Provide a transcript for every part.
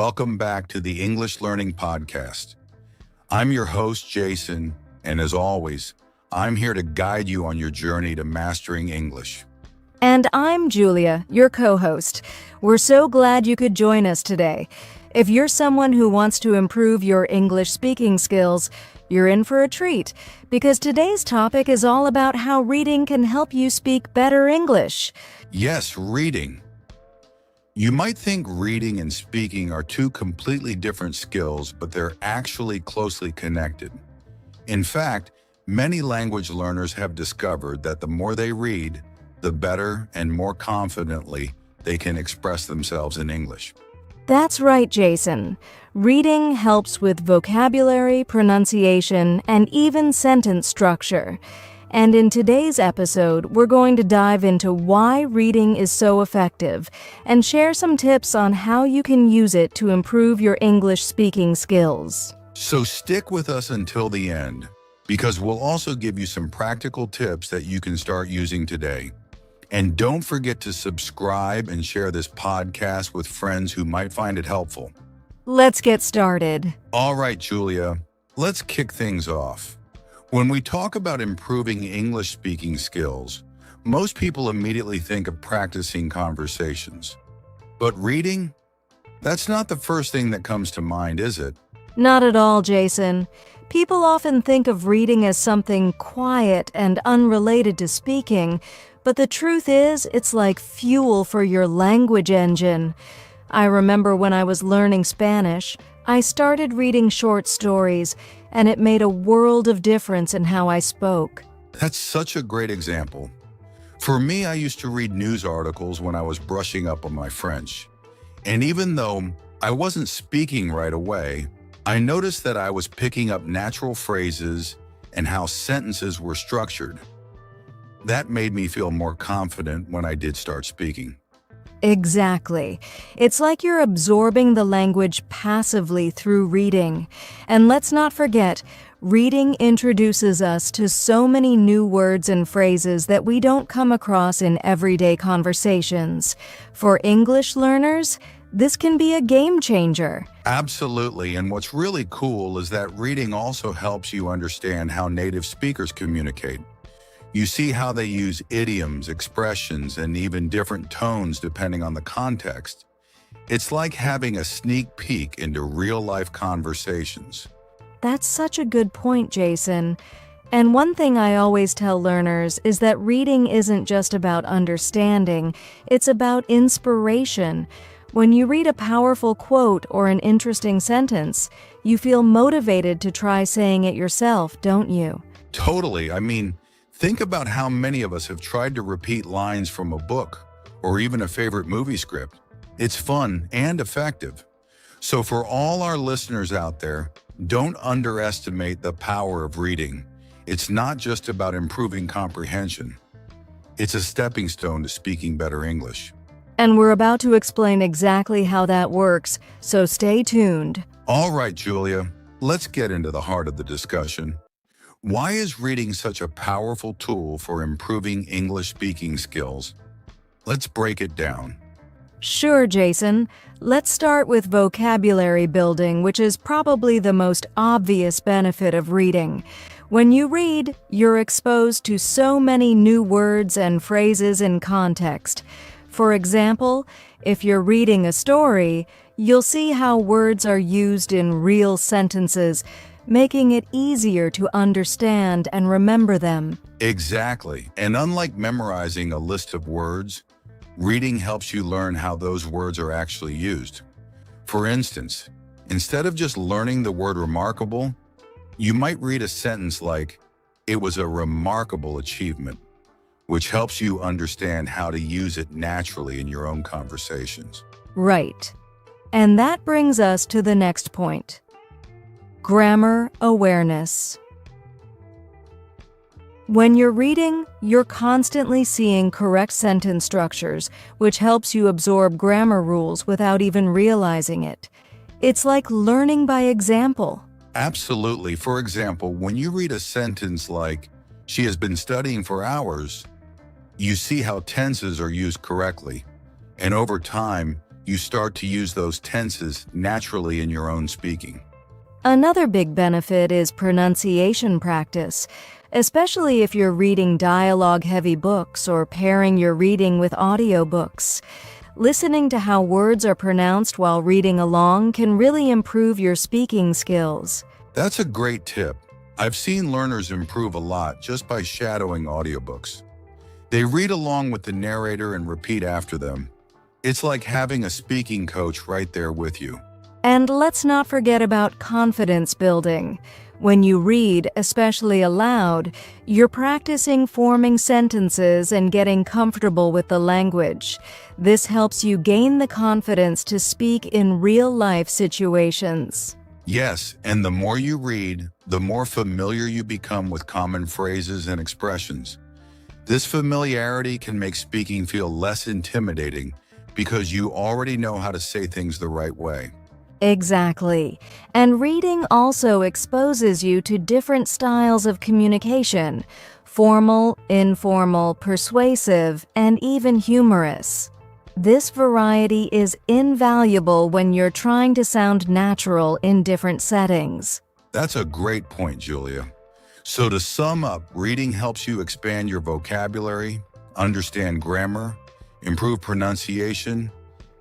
welcome back to the English Learning Podcast. I'm your host, Jason, and as always, I'm here to guide you on your journey to mastering English. And I'm Julia, your co-host. We're so glad you could join us today. If you're someone who wants to improve your English speaking skills, you're in for a treat, because today's topic is all about how reading can help you speak better English. Yes, reading. You might think reading and speaking are two completely different skills, but they're actually closely connected. In fact, many language learners have discovered that the more they read, the better and more confidently they can express themselves in English. That's right, Jason. Reading helps with vocabulary, pronunciation, and even sentence structure. And in today's episode, we're going to dive into why reading is so effective and share some tips on how you can use it to improve your English speaking skills. So stick with us until the end, because we'll also give you some practical tips that you can start using today. And don't forget to subscribe and share this podcast with friends who might find it helpful. Let's get started. All right, Julia, let's kick things off. When we talk about improving English speaking skills, most people immediately think of practicing conversations. But reading? That's not the first thing that comes to mind, is it? Not at all, Jason. People often think of reading as something quiet and unrelated to speaking, but the truth is, it's like fuel for your language engine. I remember when I was learning Spanish, I started reading short stories, and it made a world of difference in how I spoke. That's such a great example. For me, I used to read news articles when I was brushing up on my French. And even though I wasn't speaking right away, I noticed that I was picking up natural phrases and how sentences were structured. That made me feel more confident when I did start speaking. Exactly. It's like you're absorbing the language passively through reading. And let's not forget, reading introduces us to so many new words and phrases that we don't come across in everyday conversations. For English learners, this can be a game changer. Absolutely, and what's really cool is that reading also helps you understand how native speakers communicate. You see how they use idioms, expressions, and even different tones depending on the context. It's like having a sneak peek into real-life conversations. That's such a good point, Jason. And one thing I always tell learners is that reading isn't just about understanding, it's about inspiration. When you read a powerful quote or an interesting sentence, you feel motivated to try saying it yourself, don't you? Totally. Think about how many of us have tried to repeat lines from a book or even a favorite movie script. It's fun and effective. So for all our listeners out there, don't underestimate the power of reading. It's not just about improving comprehension. It's a stepping stone to speaking better English. And we're about to explain exactly how that works, so stay tuned. All right, Julia, let's get into the heart of the discussion. Why is reading such a powerful tool for improving English speaking skills? Let's break it down. Sure, Jason. Let's start with vocabulary building, which is probably the most obvious benefit of reading. When you read, you're exposed to so many new words and phrases in context. For example, if you're reading a story, you'll see how words are used in real sentences, making it easier to understand and remember them. Exactly. And unlike memorizing a list of words, reading helps you learn how those words are actually used. For instance, instead of just learning the word remarkable, you might read a sentence like, "It was a remarkable achievement," which helps you understand how to use it naturally in your own conversations. Right. And that brings us to the next point. Grammar awareness. When you're reading, you're constantly seeing correct sentence structures, which helps you absorb grammar rules without even realizing it. It's like learning by example. Absolutely. For example, when you read a sentence like, "She has been studying for hours," you see how tenses are used correctly. And over time, you start to use those tenses naturally in your own speaking. Another big benefit is pronunciation practice, especially if you're reading dialogue-heavy books or pairing your reading with audiobooks. Listening to how words are pronounced while reading along can really improve your speaking skills. That's a great tip. I've seen learners improve a lot just by shadowing audiobooks. They read along with the narrator and repeat after them. It's like having a speaking coach right there with you. And let's not forget about confidence building. When you read, especially aloud, you're practicing forming sentences and getting comfortable with the language. This helps you gain the confidence to speak in real-life situations. Yes, and the more you read, the more familiar you become with common phrases and expressions. This familiarity can make speaking feel less intimidating because you already know how to say things the right way. Exactly. And reading also exposes you to different styles of communication: formal, informal, persuasive, and even humorous. This variety is invaluable when you're trying to sound natural in different settings. That's a great point, Julia. So to sum up, reading helps you expand your vocabulary, understand grammar, improve pronunciation,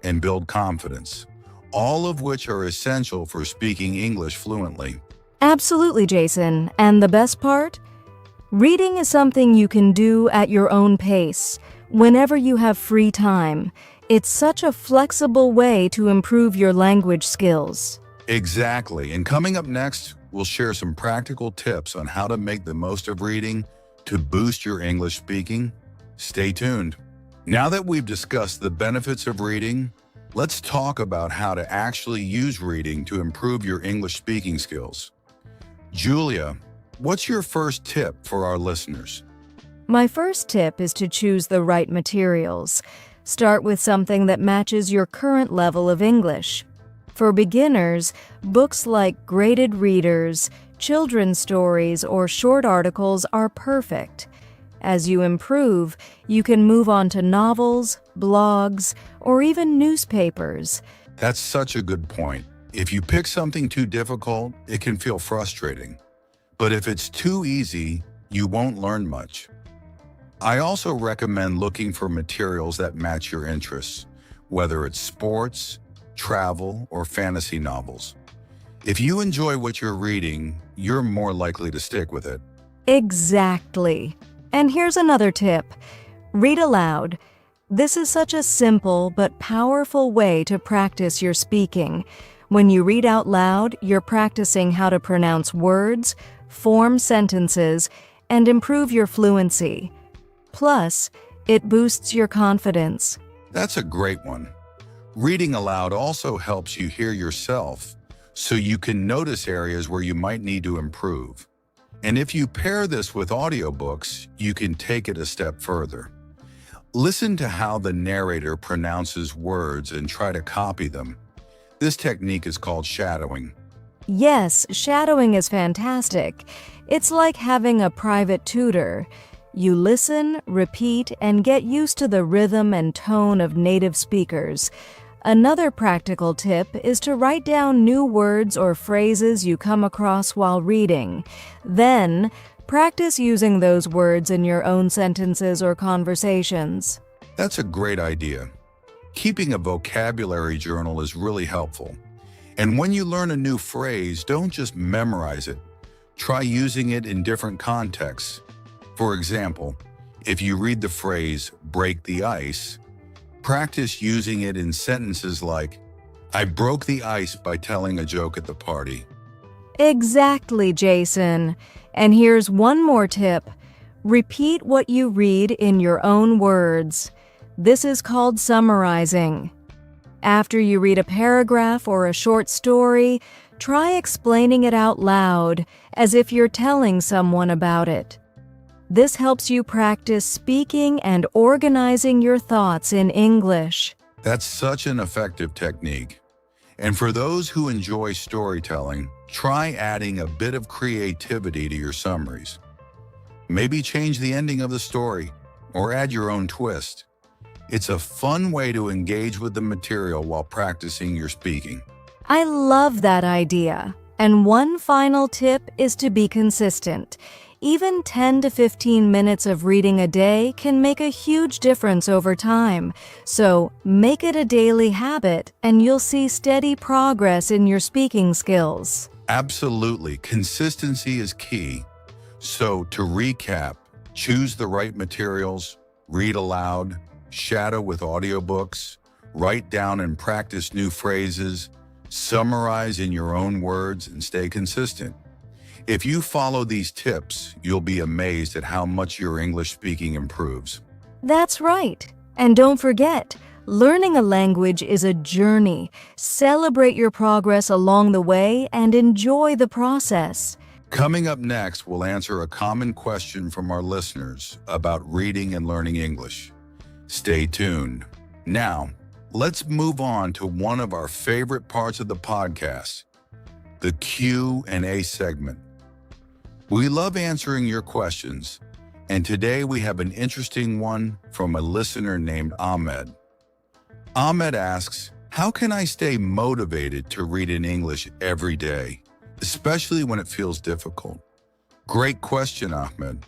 and build confidence, all of which are essential for speaking English fluently. Absolutely, Jason. And the best part? Reading is something you can do at your own pace, whenever you have free time. It's such a flexible way to improve your language skills. Exactly. And coming up next, we'll share some practical tips on how to make the most of reading to boost your English speaking. Stay tuned. Now that we've discussed the benefits of reading, let's talk about how to actually use reading to improve your English speaking skills. Julia, what's your first tip for our listeners? My first tip is to choose the right materials. Start with something that matches your current level of English. For beginners, books like graded readers, children's stories, or short articles are perfect. As you improve, you can move on to novels, blogs, or even newspapers. That's such a good point. If you pick something too difficult, it can feel frustrating. But if it's too easy, you won't learn much. I also recommend looking for materials that match your interests, whether it's sports, travel, or fantasy novels. If you enjoy what you're reading, you're more likely to stick with it. Exactly. And here's another tip. Read aloud. This is such a simple but powerful way to practice your speaking. When you read out loud, you're practicing how to pronounce words, form sentences, and improve your fluency. Plus, it boosts your confidence. That's a great one. Reading aloud also helps you hear yourself, so you can notice areas where you might need to improve. And if you pair this with audiobooks, you can take it a step further. Listen to how the narrator pronounces words and try to copy them. This technique is called shadowing. Yes, shadowing is fantastic. It's like having a private tutor. You listen, repeat, and get used to the rhythm and tone of native speakers. Another practical tip is to write down new words or phrases you come across while reading. Then, practice using those words in your own sentences or conversations. That's a great idea. Keeping a vocabulary journal is really helpful. And when you learn a new phrase, don't just memorize it. Try using it in different contexts. For example, if you read the phrase, break the ice, practice using it in sentences like, I broke the ice by telling a joke at the party. Exactly, Jason. And here's one more tip. Repeat what you read in your own words. This is called summarizing. After you read a paragraph or a short story, try explaining it out loud, as if you're telling someone about it. This helps you practice speaking and organizing your thoughts in English. That's such an effective technique. And for those who enjoy storytelling, try adding a bit of creativity to your summaries. Maybe change the ending of the story or add your own twist. It's a fun way to engage with the material while practicing your speaking. I love that idea. And one final tip is to be consistent. Even 10 to 15 minutes of reading a day can make a huge difference over time. So make it a daily habit and you'll see steady progress in your speaking skills. Absolutely, consistency is key. So to recap, choose the right materials, read aloud, shadow with audiobooks, write down and practice new phrases, summarize in your own words, and stay consistent. If you follow these tips, you'll be amazed at how much your English speaking improves. That's right. And don't forget, learning a language is a journey. Celebrate your progress along the way and enjoy the process. Coming up next, we'll answer a common question from our listeners about reading and learning English. Stay tuned. Now, let's move on to one of our favorite parts of the podcast, the Q&A segment. We love answering your questions, and today we have an interesting one from a listener named Ahmed. Ahmed asks, how can I stay motivated to read in English every day, especially when it feels difficult? Great question, Ahmed.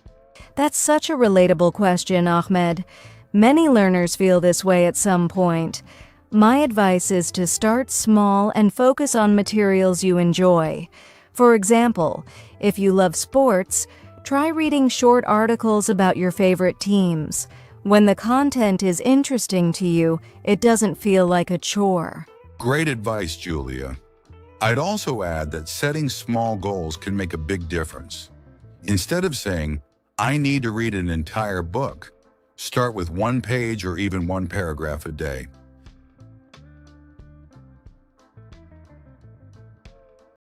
That's such a relatable question, Ahmed. Many learners feel this way at some point. My advice is to start small and focus on materials you enjoy. For example, if you love sports, try reading short articles about your favorite teams. When the content is interesting to you, it doesn't feel like a chore. Great advice, Julia. I'd also add that setting small goals can make a big difference. Instead of saying, I need to read an entire book, start with one page or even one paragraph a day.